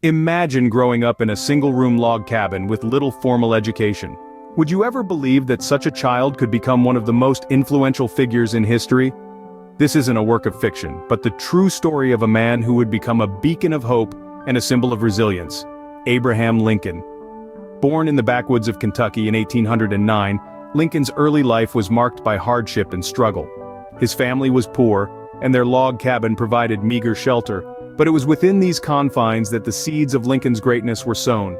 Imagine growing up in a single-room log cabin with little formal education. Would you ever believe that such a child could become one of the most influential figures in history? This isn't a work of fiction, but the true story of a man who would become a beacon of hope and a symbol of resilience: Abraham Lincoln. Born in the backwoods of Kentucky in 1809, Lincoln's early life was marked by hardship and struggle. His family was poor, and their log cabin provided meager shelter, but it was within these confines that the seeds of Lincoln's greatness were sown.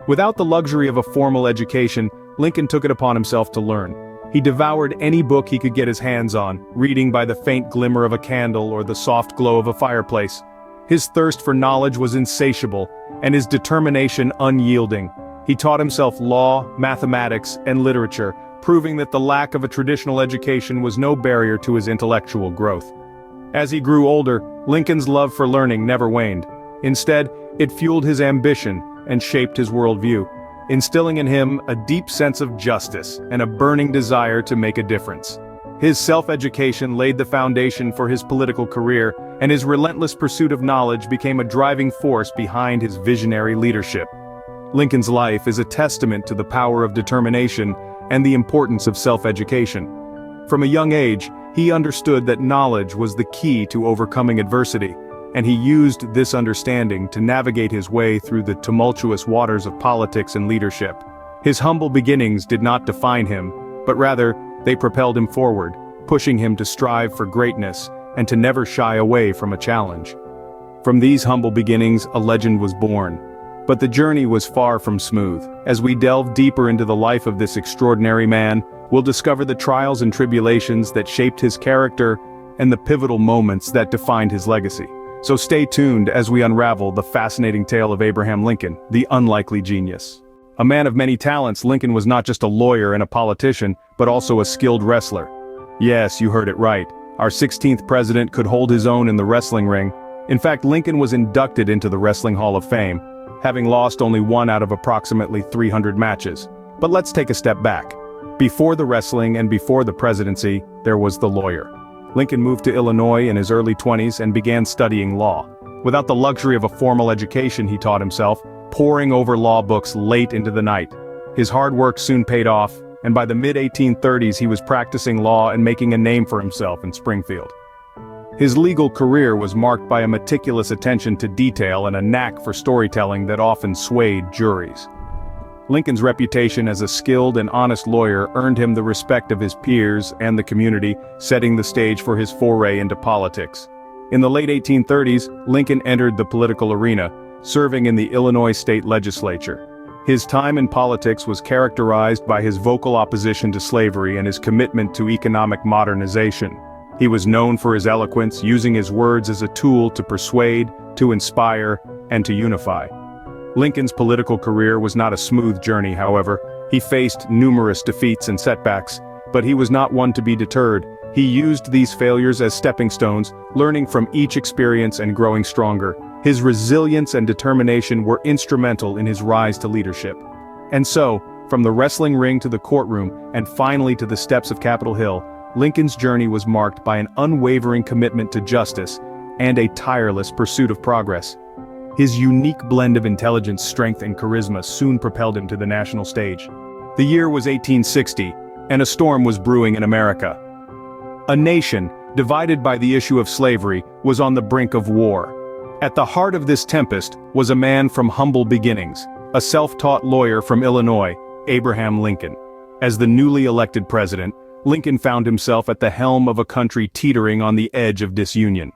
Without the luxury of a formal education, Lincoln took it upon himself to learn. He devoured any book he could get his hands on, reading by the faint glimmer of a candle or the soft glow of a fireplace. His thirst for knowledge was insatiable, and his determination unyielding. He taught himself law, mathematics, and literature, proving that the lack of a traditional education was no barrier to his intellectual growth. As he grew older, Lincoln's love for learning never waned. Instead, it fueled his ambition and shaped his worldview, instilling in him a deep sense of justice and a burning desire to make a difference. His self-education laid the foundation for his political career, and his relentless pursuit of knowledge became a driving force behind his visionary leadership. Lincoln's life is a testament to the power of determination and the importance of self-education. From a young age, he understood that knowledge was the key to overcoming adversity, and he used this understanding to navigate his way through the tumultuous waters of politics and leadership. His humble beginnings did not define him, but rather, they propelled him forward, pushing him to strive for greatness and to never shy away from a challenge. From these humble beginnings, a legend was born. But the journey was far from smooth. As we delve deeper into the life of this extraordinary man, we'll discover the trials and tribulations that shaped his character and the pivotal moments that defined his legacy. So stay tuned as we unravel the fascinating tale of Abraham Lincoln, the unlikely genius. A man of many talents, Lincoln was not just a lawyer and a politician, but also a skilled wrestler. Yes, you heard it right. Our 16th president could hold his own in the wrestling ring. In fact, Lincoln was inducted into the Wrestling Hall of Fame, having lost only one out of approximately 300 matches. But let's take a step back. Before the wrestling and before the presidency, there was the lawyer. Lincoln moved to Illinois in his early 20s and began studying law. Without the luxury of a formal education, he taught himself, poring over law books late into the night. His hard work soon paid off, and by the mid-1830s he was practicing law and making a name for himself in Springfield. His legal career was marked by a meticulous attention to detail and a knack for storytelling that often swayed juries. Lincoln's reputation as a skilled and honest lawyer earned him the respect of his peers and the community, setting the stage for his foray into politics. In the late 1830s, Lincoln entered the political arena, serving in the Illinois state legislature. His time in politics was characterized by his vocal opposition to slavery and his commitment to economic modernization. He was known for his eloquence, using his words as a tool to persuade, to inspire, and to unify. Lincoln's political career was not a smooth journey, however. He faced numerous defeats and setbacks, but he was not one to be deterred. He used these failures as stepping stones, learning from each experience and growing stronger. His resilience and determination were instrumental in his rise to leadership. And so, from the wrestling ring to the courtroom, and finally to the steps of Capitol Hill, Lincoln's journey was marked by an unwavering commitment to justice and a tireless pursuit of progress. His unique blend of intelligence, strength, and charisma soon propelled him to the national stage. The year was 1860, and a storm was brewing in America. A nation, divided by the issue of slavery, was on the brink of war. At the heart of this tempest was a man from humble beginnings, a self-taught lawyer from Illinois, Abraham Lincoln. As the newly elected president, Lincoln found himself at the helm of a country teetering on the edge of disunion.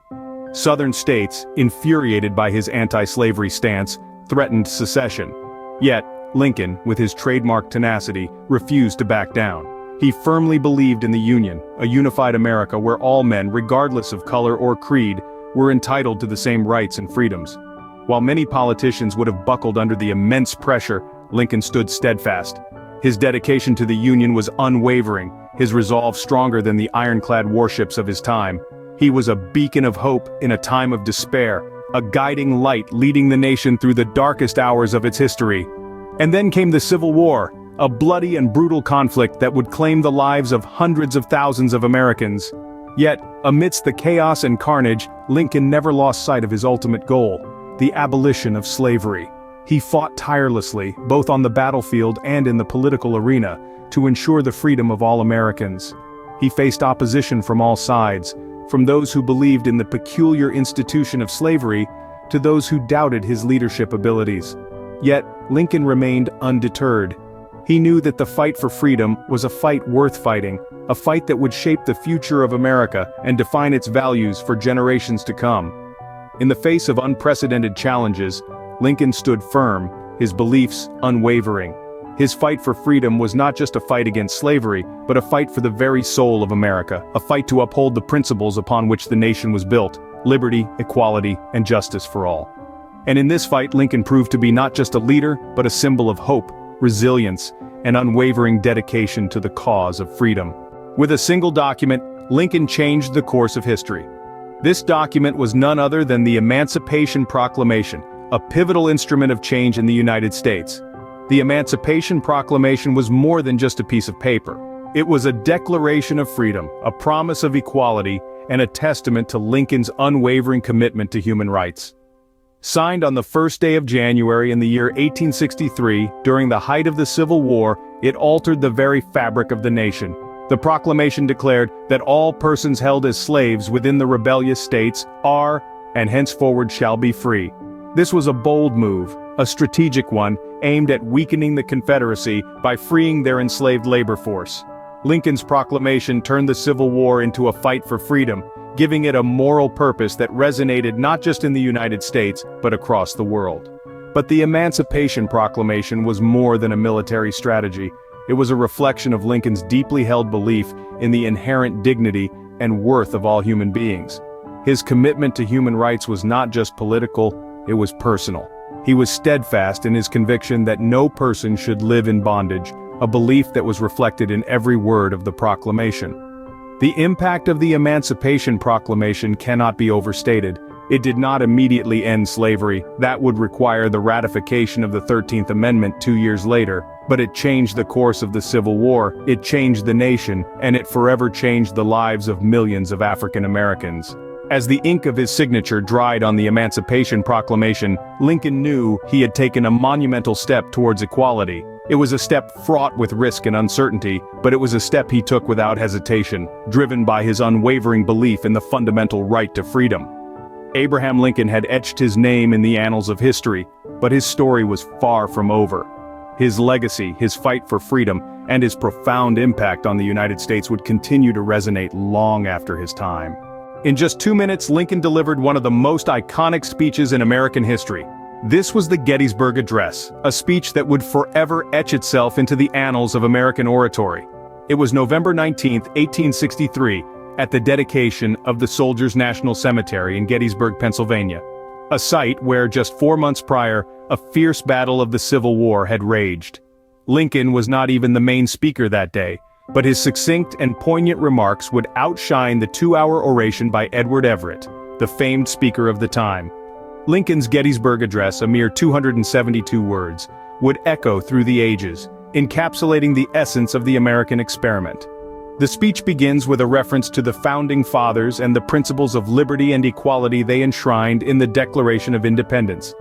Southern states, infuriated by his anti-slavery stance, threatened secession. Yet, Lincoln, with his trademark tenacity, refused to back down. He firmly believed in the Union, a unified America where all men, regardless of color or creed, were entitled to the same rights and freedoms. While many politicians would have buckled under the immense pressure, Lincoln stood steadfast. His dedication to the Union was unwavering, his resolve stronger than the ironclad warships of his time. He was a beacon of hope in a time of despair, a guiding light leading the nation through the darkest hours of its history. And then came the Civil War, a bloody and brutal conflict that would claim the lives of hundreds of thousands of Americans. Yet, amidst the chaos and carnage, Lincoln never lost sight of his ultimate goal: the abolition of slavery. He fought tirelessly, both on the battlefield and in the political arena, to ensure the freedom of all Americans. He faced opposition from all sides, from those who believed in the peculiar institution of slavery, to those who doubted his leadership abilities. Yet, Lincoln remained undeterred. He knew that the fight for freedom was a fight worth fighting, a fight that would shape the future of America and define its values for generations to come. In the face of unprecedented challenges, Lincoln stood firm, his beliefs unwavering. His fight for freedom was not just a fight against slavery, but a fight for the very soul of America, a fight to uphold the principles upon which the nation was built: liberty, equality, and justice for all. And in this fight, Lincoln proved to be not just a leader, but a symbol of hope, resilience, and unwavering dedication to the cause of freedom. With a single document, Lincoln changed the course of history. This document was none other than the Emancipation Proclamation, a pivotal instrument of change in the United States. The Emancipation Proclamation was more than just a piece of paper. It was a declaration of freedom, a promise of equality, and a testament to Lincoln's unwavering commitment to human rights. Signed on the first day of January in the year 1863, during the height of the Civil War, it altered the very fabric of the nation. The proclamation declared that all persons held as slaves within the rebellious states are, and henceforward shall be free. This was a bold move, a strategic one, aimed at weakening the Confederacy by freeing their enslaved labor force. Lincoln's proclamation turned the Civil War into a fight for freedom, giving it a moral purpose that resonated not just in the United States, but across the world. But the Emancipation Proclamation was more than a military strategy. It was a reflection of Lincoln's deeply held belief in the inherent dignity and worth of all human beings. His commitment to human rights was not just political, it was personal. He was steadfast in his conviction that no person should live in bondage, a belief that was reflected in every word of the proclamation. The impact of the Emancipation Proclamation cannot be overstated. It did not immediately end slavery. That would require the ratification of the 13th Amendment 2 years later. But it changed the course of the Civil War, it changed the nation, and it forever changed the lives of millions of African Americans. As the ink of his signature dried on the Emancipation Proclamation, Lincoln knew he had taken a monumental step towards equality. It was a step fraught with risk and uncertainty, but it was a step he took without hesitation, driven by his unwavering belief in the fundamental right to freedom. Abraham Lincoln had etched his name in the annals of history, but his story was far from over. His legacy, his fight for freedom, and his profound impact on the United States would continue to resonate long after his time. In just 2 minutes, Lincoln delivered one of the most iconic speeches in American history. This was the Gettysburg Address, a speech that would forever etch itself into the annals of American oratory. It was November 19, 1863, at the dedication of the Soldiers' National Cemetery in Gettysburg, Pennsylvania, a site where just 4 months prior, a fierce battle of the Civil War had raged. Lincoln was not even the main speaker that day, but his succinct and poignant remarks would outshine the 2-hour oration by Edward Everett, the famed speaker of the time. Lincoln's Gettysburg Address, a mere 272 words, would echo through the ages, encapsulating the essence of the American experiment. The speech begins with a reference to the Founding Fathers and the principles of liberty and equality they enshrined in the Declaration of Independence.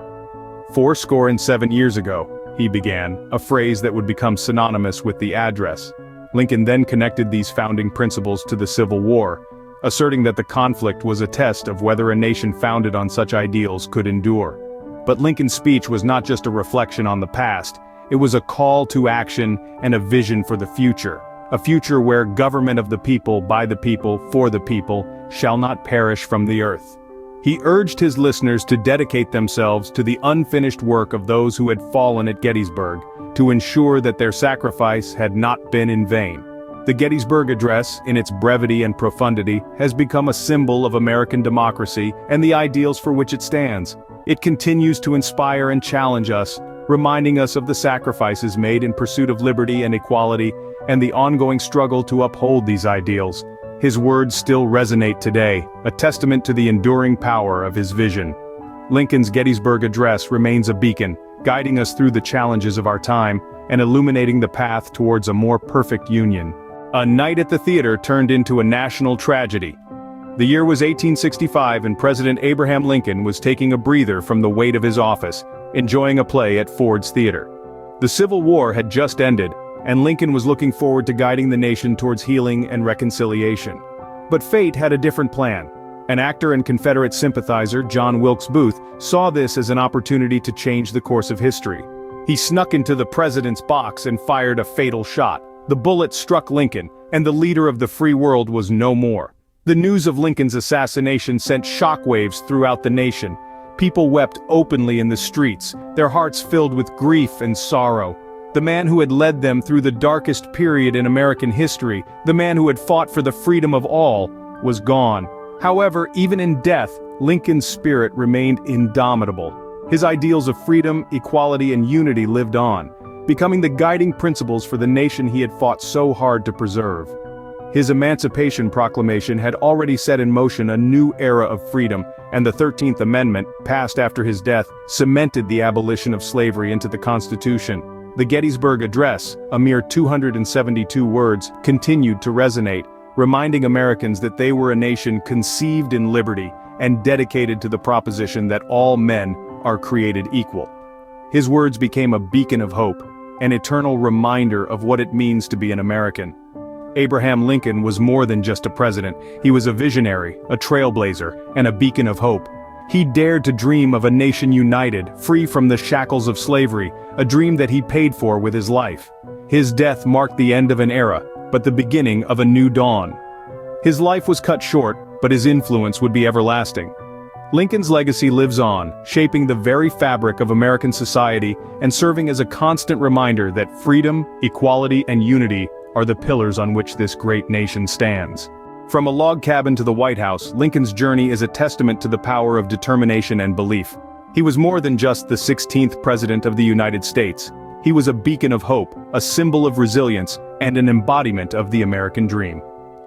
7 years ago, he began, a phrase that would become synonymous with the address. Lincoln then connected these founding principles to the Civil War, asserting that the conflict was a test of whether a nation founded on such ideals could endure. But Lincoln's speech was not just a reflection on the past, it was a call to action and a vision for the future. A future where government of the people, by the people, for the people, shall not perish from the earth. He urged his listeners to dedicate themselves to the unfinished work of those who had fallen at Gettysburg, to ensure that their sacrifice had not been in vain. The Gettysburg Address, in its brevity and profundity, has become a symbol of American democracy and the ideals for which it stands. It continues to inspire and challenge us, reminding us of the sacrifices made in pursuit of liberty and equality, and the ongoing struggle to uphold these ideals. His words still resonate today, a testament to the enduring power of his vision. Lincoln's Gettysburg Address remains a beacon, guiding us through the challenges of our time and illuminating the path towards a more perfect union. A night at the theater turned into a national tragedy. The year was 1865 and President Abraham Lincoln was taking a breather from the weight of his office, enjoying a play at Ford's Theater. The Civil War had just ended, and Lincoln was looking forward to guiding the nation towards healing and reconciliation. But fate had a different plan. An actor and Confederate sympathizer, John Wilkes Booth, saw this as an opportunity to change the course of history. He snuck into the president's box and fired a fatal shot. The bullet struck Lincoln, and the leader of the free world was no more. The news of Lincoln's assassination sent shockwaves throughout the nation. People wept openly in the streets, their hearts filled with grief and sorrow. The man who had led them through the darkest period in American history, the man who had fought for the freedom of all, was gone. However, even in death, Lincoln's spirit remained indomitable. His ideals of freedom, equality, and unity lived on, becoming the guiding principles for the nation he had fought so hard to preserve. His Emancipation Proclamation had already set in motion a new era of freedom, and the 13th Amendment, passed after his death, cemented the abolition of slavery into the Constitution. The Gettysburg Address, a mere 272 words, continued to resonate, reminding Americans that they were a nation conceived in liberty and dedicated to the proposition that all men are created equal. His words became a beacon of hope, an eternal reminder of what it means to be an American. Abraham Lincoln was more than just a president. He was a visionary, a trailblazer, and a beacon of hope. He dared to dream of a nation united, free from the shackles of slavery, a dream that he paid for with his life. His death marked the end of an era, but the beginning of a new dawn. His life was cut short, but his influence would be everlasting. Lincoln's legacy lives on, shaping the very fabric of American society and serving as a constant reminder that freedom, equality, and unity are the pillars on which this great nation stands. From a log cabin to the White House, Lincoln's journey is a testament to the power of determination and belief. He was more than just the 16th President of the United States. He was a beacon of hope, a symbol of resilience, and an embodiment of the American dream.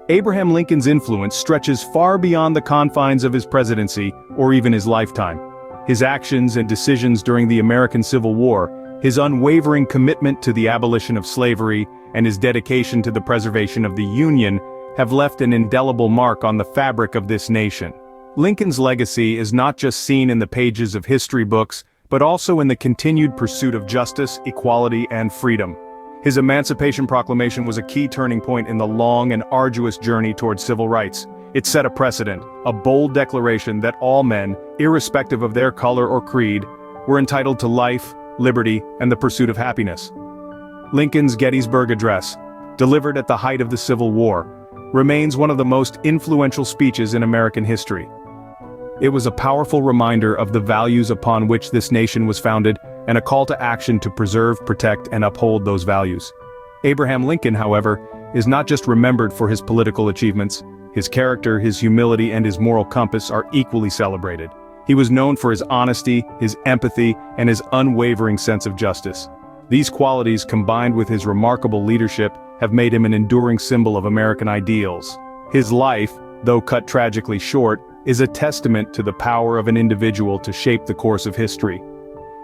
Abraham Lincoln's influence stretches far beyond the confines of his presidency or even his lifetime. His actions and decisions during the American Civil War, his unwavering commitment to the abolition of slavery, and his dedication to the preservation of the Union have left an indelible mark on the fabric of this nation. Lincoln's legacy is not just seen in the pages of history books, but also in the continued pursuit of justice, equality, and freedom. His Emancipation Proclamation was a key turning point in the long and arduous journey towards civil rights. It set a precedent, a bold declaration that all men, irrespective of their color or creed, were entitled to life, liberty, and the pursuit of happiness. Lincoln's Gettysburg Address, delivered at the height of the Civil War, remains one of the most influential speeches in American history. It was a powerful reminder of the values upon which this nation was founded, and a call to action to preserve, protect, and uphold those values. Abraham Lincoln, however, is not just remembered for his political achievements. His character, his humility, and his moral compass are equally celebrated. He was known for his honesty, his empathy, and his unwavering sense of justice. These qualities, combined with his remarkable leadership, have made him an enduring symbol of American ideals. His life, though cut tragically short, is a testament to the power of an individual to shape the course of history.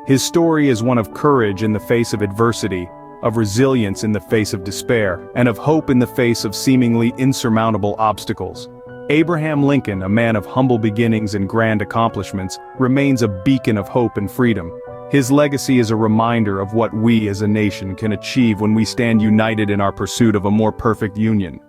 His story is one of courage in the face of adversity, of resilience in the face of despair, and of hope in the face of seemingly insurmountable obstacles. Abraham Lincoln, a man of humble beginnings and grand accomplishments, remains a beacon of hope and freedom. His legacy is a reminder of what we as a nation can achieve when we stand united in our pursuit of a more perfect union.